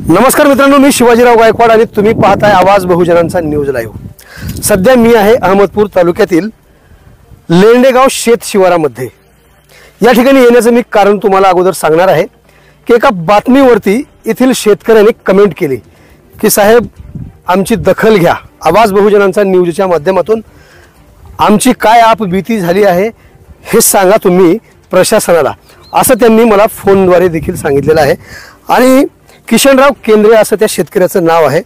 नमस्कार मित्रांनो, मी शिवाजीराव गायकवाड आणि तुम्ही पाहताय आवाज बहुजनांचा न्यूज लाईव्ह। सध्या मी आहे अहमदपूर तालुक्यातील लेंडेगाव शेत शिवारामध्ये। या ठिकाणी येण्याचं मी कारण तुम्हाला अगोदर सांगणार आहे की एका बातमीवरती येथील शेतकऱ्यांनी कमेंट केली की साहेब आमची दखल घ्या, आवाज बहुजनांचा न्यूजच्या माध्यमातून आमची काय आपबीती झाली आहे हे सांगा तुम्ही प्रशासनाला, असं त्यांनी मला फोनद्वारे देखील सांगितलेलं आहे। आणि किशनराव केंद्रे असं त्या शेतकऱ्याचं नाव आहे।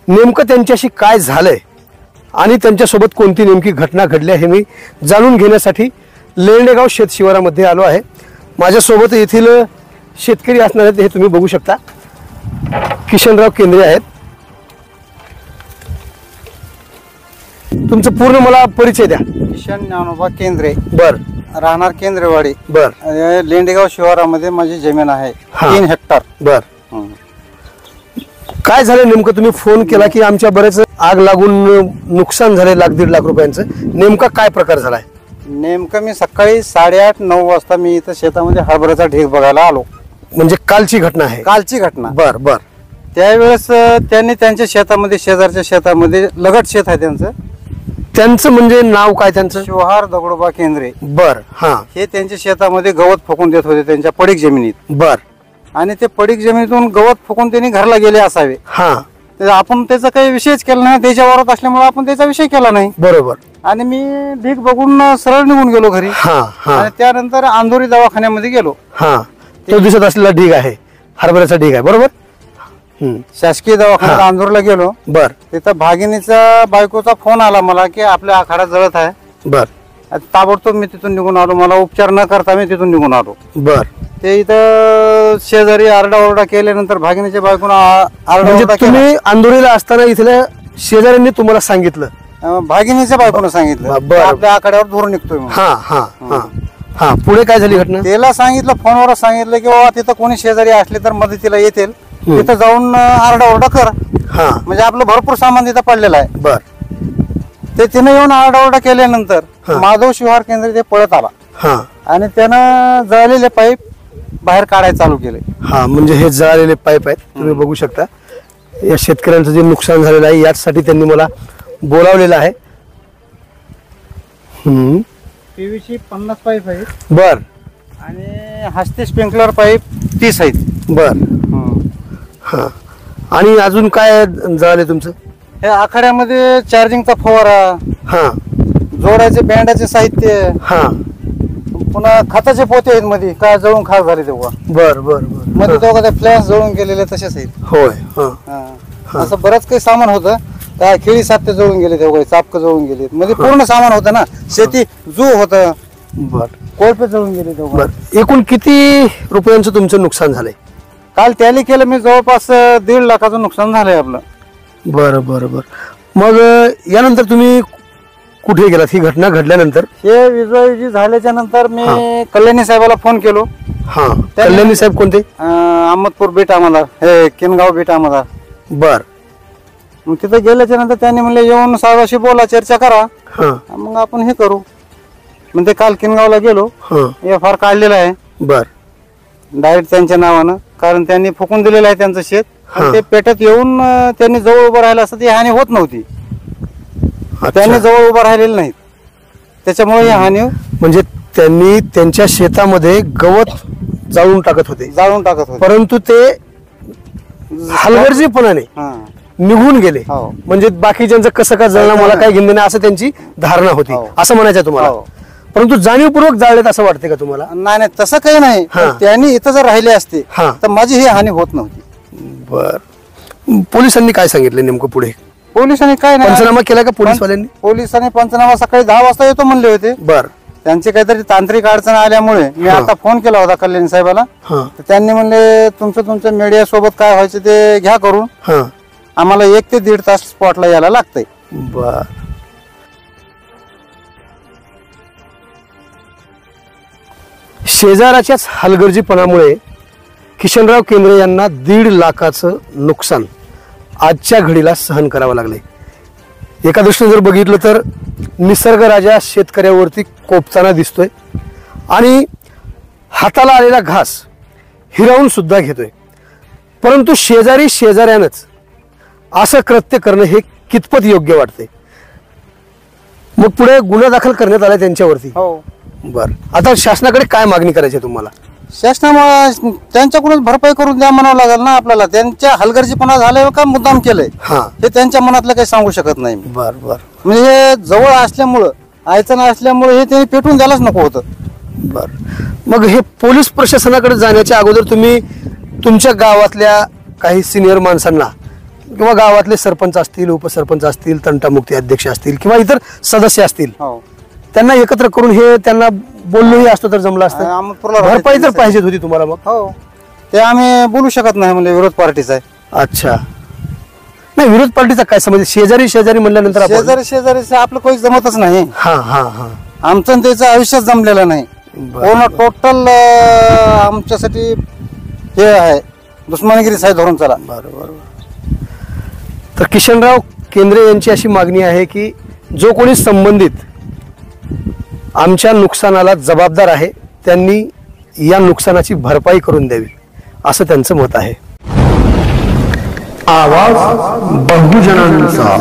नेमकं त्यांच्याशी काय झालंय आणि त्यांच्यासोबत कोणती नेमकी घटना घडली हे मी जाणून घेण्यासाठी लेंडेगाव शेत शिवारामध्ये आलो आहे। माझ्यासोबत येथील शेतकरी असणार आहेत, हे तुम्ही बघू शकता। किशनराव केंद्रे आहेत। तुमचं पूर्ण मला परिचय द्या। किशन ज्ञानोबा केंद्रे, बर, राहणार केंद्रेवाडी, बर। लेंडेगाव शिवारामध्ये माझी जमीन आहे 3 हेक्टर। बर, काय झालं नेमकं? तुम्ही फोन केला की आमच्या बरेच आग लागून नुकसान झाले 1.5 लाख रुपयांचं, नेमका काय प्रकार झालाय? नेमकं मी सकाळी 8:30-9 वाजता मी इथं शेतामध्ये हरभऱ्याचा ढीग बघायला आलो। म्हणजे कालची घटना आहे? कालची घटना। बर बर। त्यावेळेस त्यांनी त्यांच्या शेतामध्ये, शेजारच्या शेतामध्ये, लगट शेत आहे त्यांचं म्हणजे नाव काय त्यांचं? शिवहार दगडोबा केंद्रे। बर, हा। हे त्यांच्या शेतामध्ये गवत फुकून देत होते त्यांच्या पडीक जमिनीत। बर। आणि ते पडीक जमिनीतून गवत फुकून त्यांनी घरला गेले असावे। हा। आपण त्याचा काही विषयच केला नाही, त्याच्या वावरात असल्यामुळे आपण त्याचा विषय केला नाही। बरोबर। आणि मी ढीग बघून सरळ निघून गेलो घरी। आणि त्यानंतर अंधोरी दवाखान्यामध्ये गेलो। तो दिसत असलेला ढीग आहे, हरभऱ्याचा ढीग आहे, बरोबर? शासकीय दवाखान्यात अंधोरला गेलो। बर। तिथं भागिनीचा बायकोचा फोन आला मला की आपल्या आखाडा जळत आहे। बर। ताबडतोब मी तिथून निघून आलो, मला उपचार न करता मी तिथून निघून आलो। बर। ते इथं शेजारी आरडाओरडा केल्यानंतर भागिनीच्या बायकोनं आरडाओरडा केला। तुम्ही अंधोरीला असताना इथल्या शेजाऱ्यांनी तुम्हाला सांगितलं? भागिनीच्या बायकोनं सांगितलं आपल्या आखाड्यावर धूर निघतोय। हा, पुढे काय झाली घटना? त्याला सांगितलं, फोनवर सांगितलं की बाबा तिथं कोणी शेजारी असले तर मदतीला येतील, तिथं जाऊन आरडाओरडा कर। म्हणजे आपलं भरपूर सामान तिथं पडलेलं आहे। बर। ते तिने येऊन आरडाओरडा केल्यानंतर माधव शिवहार केंद्र ते पळत आला आणि त्यानं जळलेले पाईप बाहेर काढायला चालू केले। म्हणजे हे जळलेले पाईप आहेत, तुम्ही बघू शकता। या शेतकऱ्यांचं जे नुकसान झालेलं आहे यासाठी त्यांनी मला बोलावलेलं आहे। पीव्हीसी 50 पाईप आहेत। बर। आणि हस्ते स्प्रिंकलर पाईप 30 आहेत। बर। आणि अजून काय जळाले तुमचं? हे आखाड्यामध्ये चार्जिंगचा फवारा, जोडायचे बँडाचे साहित्य, पुन्हा खताचे पोते आहेत मध्ये, काय जळून खाक झाले तेव्हा। बर बर बर। मध्ये तेव्हा ते फ्लॅश जळून गेलेले तसेच आहेत। होय। असं बरंच काही सामान होतं, काय खिळी सात्य जळून गेले तेव्हा, चापक जळून गेले, म्हणजे पूर्ण सामान होतं ना, शेती जू होतं। बर। कोळपे जळून गेले तेव्हा। एकूण किती रुपयांचं तुमचं नुकसान झालंय? काल टॅली केलं मी, जवळपास 1.5 लाखाचं नुकसान झालंय आपलं। बर बर बर। मग यानंतर तुम्ही कुठे गेलात? ही घटना घडल्यानंतर? हे विजय झाल्याच्या नंतर मी कल्याणी साहेबाला फोन केलो। कल्याणी साहेब कोणते? अहमदपूर बेट आम्हाला, हे किनगाव बेट आम्हाला। बर। मग तिथे गेल्याच्या नंतर त्यांनी म्हणले येऊन साहेबाशी बोला, चर्चा करा, मग आपण हे करू। मग ते काल किनगावला गेलो, FR काढलेला आहे। बर। डायरेक्ट त्यांच्या नावानं, कारण त्यांनी फुकून दिलेलं आहे त्यांचं शेत। ते पेटत येऊन त्यांनी जवळ उभं राहिलं असतं ती हानी होत नव्हती। त्यांनी जवळ उभं राहिलेलं नाही, त्याच्यामुळे ही हानी। म्हणजे त्यांनी त्यांच्या शेतामध्ये गवत जाळून टाकत होते, परंतु ते हलगर्जीपणाने निघून गेले। म्हणजे बाकीच्यांचं कसं का जळलं मला काय घेणं नाही असं त्यांची धारणा होती, असं म्हणायचं तुम्हाला? परंतु जाणीवपूर्वक जाळलेत असं वाटते का तुम्हाला? नाही, तसं काही नाही। त्यांनी इथं जर राहिले असते तर माझी ही हानी होत नव्हती। बर। पोलिसांनी काय सांगितलं नेमकं पुढे? पोलिसांनी काय नाही, पंचनामा केला का पोलिसवाल्यांनी? पोलिसांनी पंचनामा सकाळी 10 वाजता येतो म्हणले होते। बर। त्यांची काहीतरी तांत्रिक अडचण आल्यामुळे मी आता फोन केला होता कल्याणी साहेबाला, त्यांनी म्हणले तुमचं मीडिया सोबत काय व्हायचं ते घ्या करून, आम्हाला 1 ते 1.5 तास स्पॉटला यायला लागतंय। बर। शेजाराच्याच हलगर्जीपणामुळे किशनराव केंद्रे यांना 1.5 लाखाचं नुकसान आजच्या घडीला सहन करावं लागले। एका दृष्टीने जर बघितलं तर निसर्ग राजा शेतकऱ्यावरती कोपताना दिसतोय आणि हाताला आलेला घास हिरावून सुद्धा घेतोय। परंतु शेजारी शेजाऱ्यानंच असं कृत्य करणं हे कितपत योग्य वाटते? मग पुढे गुन्हा दाखल करण्यात आला त्यांच्यावरती. हो. बर, आता शासनाकडे काय मागणी करायची आहे तुम्हाला? शासनामुळे त्यांच्याकडूनच भरपाई करून द्या म्हणावं लागेल ना आपल्याला. त्यांच्या हलगर्जीपणा झाले का मुद्दाम केलंय हे त्यांच्या मनातलं काही सांगू शकत नाही. बर बर. म्हणजे हे जवळ असल्यामुळं अडचण असल्यामुळे हे त्यांनी पेटून द्यायलाच नको होतं. बर, मग हे पोलीस प्रशासनाकडे जाण्याच्या अगोदर तुम्ही तुमच्या गावातल्या काही सिनियर माणसांना किंवा गावातले सरपंच असतील, उपसरपंच असतील, तंटामुक्ती अध्यक्ष असतील किंवा इतर सदस्य असतील, त्यांना एकत्र करून हे त्यांना बोललोही असतो तर जमलं असतं. भरपाई तर पाहिजे होती तुम्हाला. मग हो, ते आम्ही बोलू शकत नाही म्हणजे विरोध पार्टीचा आहे. अच्छा, नाही विरोध पार्टीचा काय समज? शेजारी शेजारी म्हणल्यानंतर शेजारी शेजारी आपलं काही जमतच नाही. हा हा हा, आमचं त्याचं आयुष्यात जमलेलं नाही. पूर्ण टोटल आमच्यासाठी हे आहे, दुश्मनगिरी साहेब धरून चला. बरोबर. तर किशनराव केंद्रे यांची अशी मागणी आहे की जो कोणी संबंधित आमच्या नुकसानाला जबाबदार आहे त्यांनी या नुकसानाची भरपाई करून द्यावी, असं त्यांचं मत आहे. आवाज बहुजनांचा.